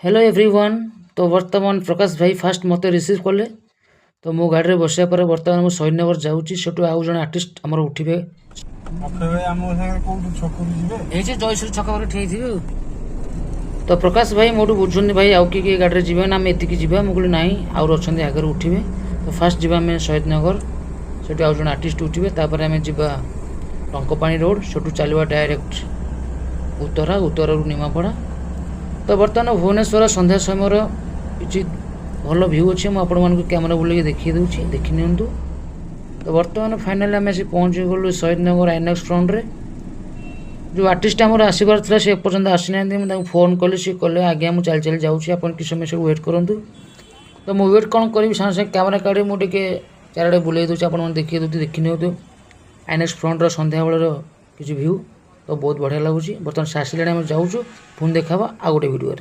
Hello everyone. तो वर्तमान प्रकाश भाई फास्ट मत रिसीव कले तो मो गाड़ी में बसिया पर वर्तमान मुझे शहीदनगर जाऊँगी सेठू आउ जन आर्टिस्ट आमर उठे जयश्री छक ठे तो प्रकाश भाई मोटू बुझुनि भाई आउ किए गाड़ी जी ना आम एतिकी जावा मुझे ना आउर अच्छा आगे उठे तो फास्ट जावा शहीदनगर से आउ जन आर्टिस्ट उठे तापर आम जा टंकपाणी रोड से चलवा डायरेक्ट उत्तरा उत्तरा निमापड़ा। तो बर्तमान भुवनेश्वर संध्या समय किसी भल भ्यू अच्छे मुझे कैमेरा बुले देखी दूसरी देखी नि। तो बर्तमान फाइनाली आम आसी पहुँची गलु शहीदनगर आइनक्स फ्रंट रे। जो आर्टिस्ट आमर आसबार था सी एपर्तंत आसी ना मुझे फोन कली सी कले आज्ञा मुझे चली चली जाऊँगी आप कि समय सब वेट करूँ। तो मुझे वेट कौन करी सागे सागे कैमेरा काढ़ी मुझे चारिड़े बुले दूसरी आप देखी दूसरी देखी नि आइनक्स फ्रंट संध्या बेलर किसी भ्यू। तो बहुत बढ़िया लगुच बर्तमान से आसिले आम जाऊँ पुणी देखा आ गोटे वीडियो।